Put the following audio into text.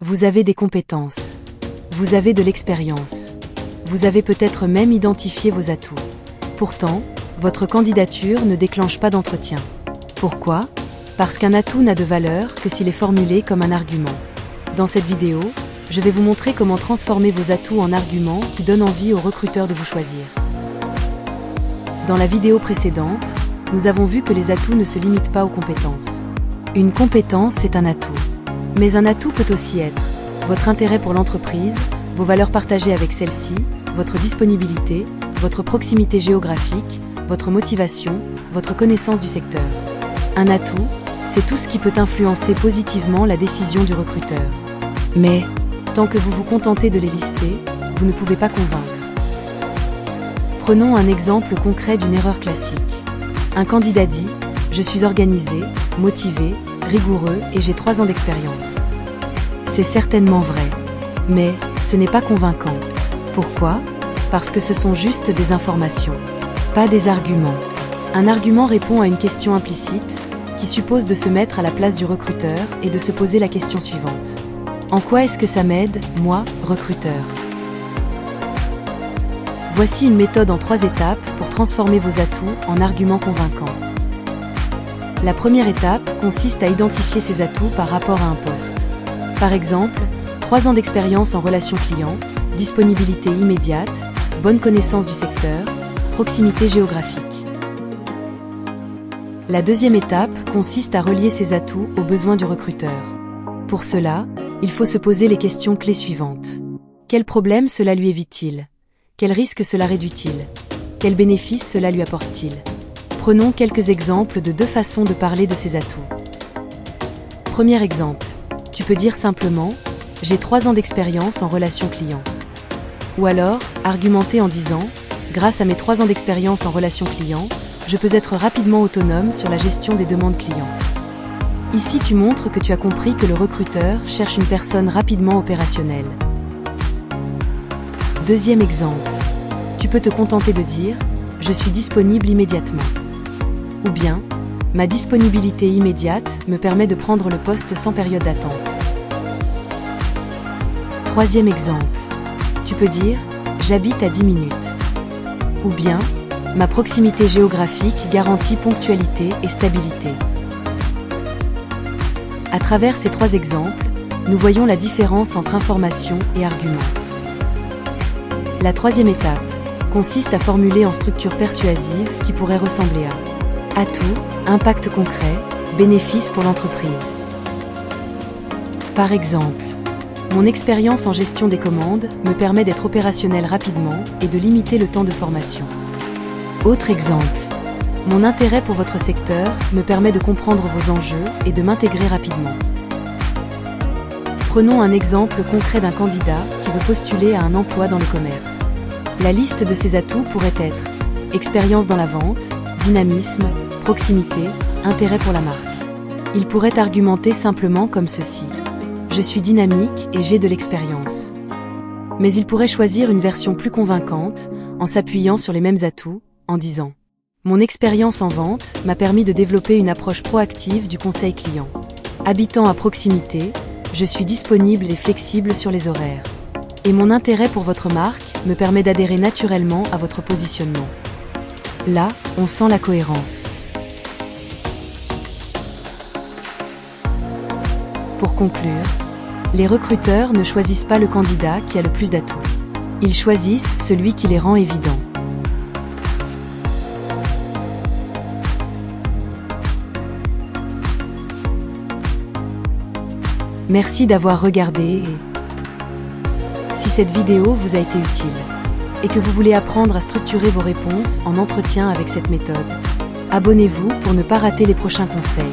Vous avez des compétences. Vous avez de l'expérience. Vous avez peut-être même identifié vos atouts. Pourtant, votre candidature ne déclenche pas d'entretien. Pourquoi ? Parce qu'un atout n'a de valeur que s'il est formulé comme un argument. Dans cette vidéo, je vais vous montrer comment transformer vos atouts en arguments qui donnent envie aux recruteurs de vous choisir. Dans la vidéo précédente, nous avons vu que les atouts ne se limitent pas aux compétences. Une compétence est un atout. Mais un atout peut aussi être votre intérêt pour l'entreprise, vos valeurs partagées avec celle-ci, votre disponibilité, votre proximité géographique, votre motivation, votre connaissance du secteur. Un atout, c'est tout ce qui peut influencer positivement la décision du recruteur. Mais, tant que vous vous contentez de les lister, vous ne pouvez pas convaincre. Prenons un exemple concret d'une erreur classique. Un candidat dit « Je suis organisé, motivé, rigoureux et j'ai 3 ans d'expérience ». C'est certainement vrai, mais ce n'est pas convaincant. Pourquoi ? Parce que ce sont juste des informations, pas des arguments. Un argument répond à une question implicite, qui suppose de se mettre à la place du recruteur et de se poser la question suivante. En quoi est-ce que ça m'aide, moi, recruteur ? Voici une méthode en 3 étapes pour transformer vos atouts en arguments convaincants. La première étape consiste à identifier ces atouts par rapport à un poste. Par exemple, 3 ans d'expérience en relation client, disponibilité immédiate, bonne connaissance du secteur, proximité géographique. La deuxième étape consiste à relier ces atouts aux besoins du recruteur. Pour cela, il faut se poser les questions clés suivantes. Quel problème cela lui évite-t-il ? Quel risque cela réduit-il ? Quels bénéfices cela lui apporte-t-il ? Prenons quelques exemples de 2 façons de parler de ces atouts. Premier exemple. Tu peux dire simplement « J'ai 3 ans d'expérience en relation client ». Ou alors, argumenter en disant « Grâce à mes 3 ans d'expérience en relation client, je peux être rapidement autonome sur la gestion des demandes clients ». Ici, tu montres que tu as compris que le recruteur cherche une personne rapidement opérationnelle. Deuxième exemple. Tu peux te contenter de dire « Je suis disponible immédiatement ». Ou bien « Ma disponibilité immédiate me permet de prendre le poste sans période d'attente ». Troisième exemple. Tu peux dire « J'habite à 10 minutes ». Ou bien « Ma proximité géographique garantit ponctualité et stabilité ». À travers ces 3 exemples, nous voyons la différence entre information et argument. La troisième étape consiste à formuler en structure persuasive qui pourrait ressembler à atout, impact concret, bénéfice pour l'entreprise. Par exemple, mon expérience en gestion des commandes me permet d'être opérationnel rapidement et de limiter le temps de formation. Autre exemple, mon intérêt pour votre secteur me permet de comprendre vos enjeux et de m'intégrer rapidement. Prenons un exemple concret d'un candidat qui veut postuler à un emploi dans le commerce. La liste de ses atouts pourrait être expérience dans la vente, dynamisme, proximité, intérêt pour la marque. Il pourrait argumenter simplement comme ceci. Je suis dynamique et j'ai de l'expérience. Mais il pourrait choisir une version plus convaincante en s'appuyant sur les mêmes atouts, en disant mon expérience en vente m'a permis de développer une approche proactive du conseil client. Habitant à proximité, je suis disponible et flexible sur les horaires. Et mon intérêt pour votre marque me permet d'adhérer naturellement à votre positionnement. Là, on sent la cohérence. Pour conclure, les recruteurs ne choisissent pas le candidat qui a le plus d'atouts. Ils choisissent celui qui les rend évidents. Merci d'avoir regardé et si cette vidéo vous a été utile et que vous voulez apprendre à structurer vos réponses en entretien avec cette méthode, abonnez-vous pour ne pas rater les prochains conseils.